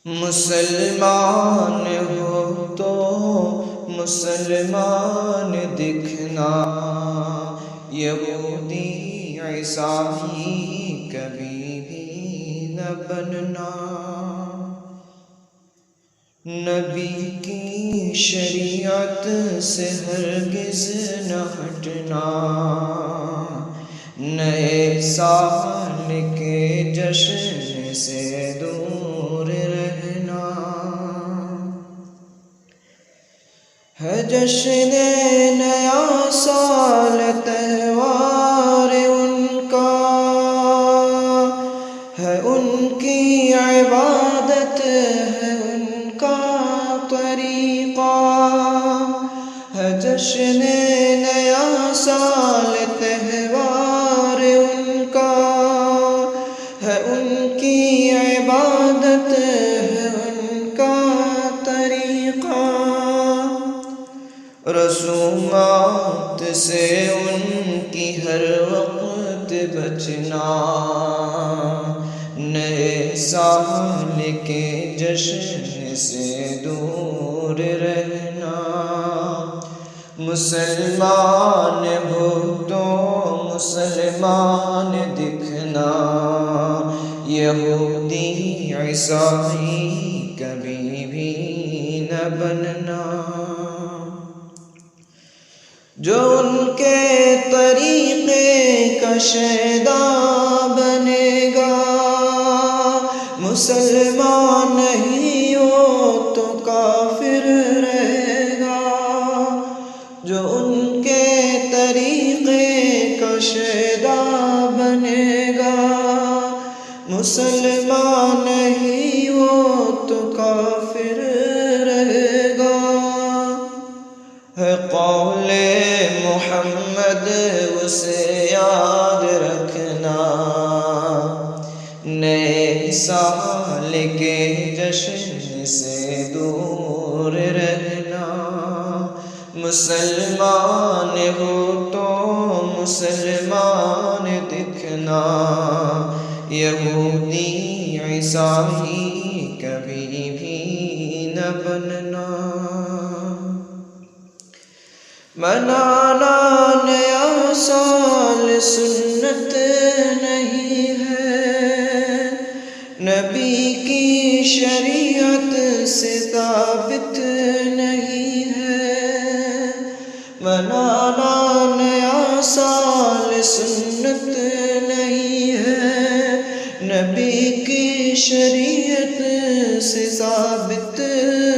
مسلمان ہو تو مسلمان دکھنا، یہودی عیسائی کبھی بھی نہ بننا۔ نبی کی شریعت سے ہرگز نہ ہٹنا، نئے سال کے جشن سے دور رہنا۔ ہے جشن نیا سال تہوار ان کا، ہے ان کی عبادت ہے ان کا طریقہ۔ ہے جشن نیا سال تہوار ان کا، ہے ان کی عبادت ہے ان کا طریقہ۔ رسومات سے ان کی ہر وقت بچنا، نئے سال کے جشن سے دور رہنا۔ مسلمان ہو تو مسلمان دکھنا، یہودی عیسائی کبھی بھی نہ بننا۔ جو ان کے طریقے کا شیدا بنے گا، مسلمان نہیں ہو تو کافر رہے گا۔ جو ان کے طریقے کا شیدا بنے گا، مسلمان نہیں ہو تو کافر رہے گا۔ ہے قول محمد اسے یاد رکھنا، نئے سال کے جشن سے دور رہنا۔ مسلمان ہو تو مسلمان دکھنا، یہودی عیسائی کبھی بھی نہ بننا۔ منانا نیا سال سنت نہیں ہے، نبی کی شریعت سے ثابت نہیں ہے۔ منانا نیا سال سنت نہیں ہے، نبی کی شریعت سے ثابت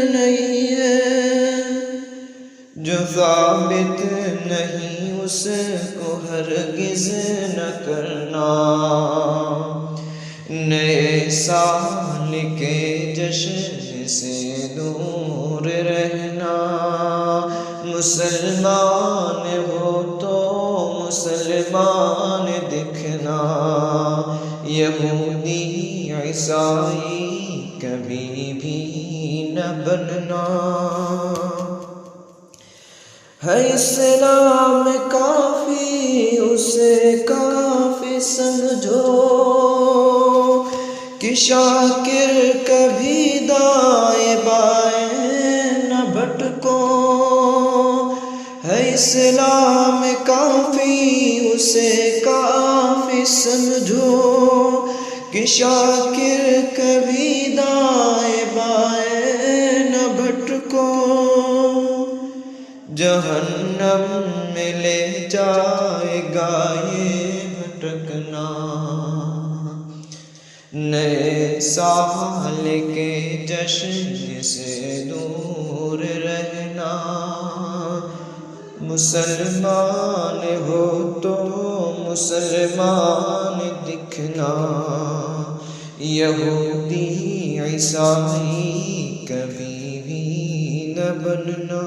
نہیں ہے۔ جو ثابت نہیں اس کو ہرگز نہ کرنا، نئے سال کے جشن سے دور رہنا۔ مسلمان ہو تو مسلمان دکھنا، یہودی عیسائی کبھی بھی نہ بننا۔ ہے اسلام کافی اسے کافی سمجھو، کہ شاکر کبھی دائیں بائیں نہ بھٹکو۔ ہے اسلام کافی اسے کافی سمجھو، کہ شاکر کبھی دائیں بائیں نہ بھٹکو۔ جہنم میں لے جائے گا یہ بھٹکنا، نئے سال کے جشن سے دور رہنا۔ مسلمان ہو تو مسلمان دکھنا، یہودی عیسائی کبھی بھی نہ بننا۔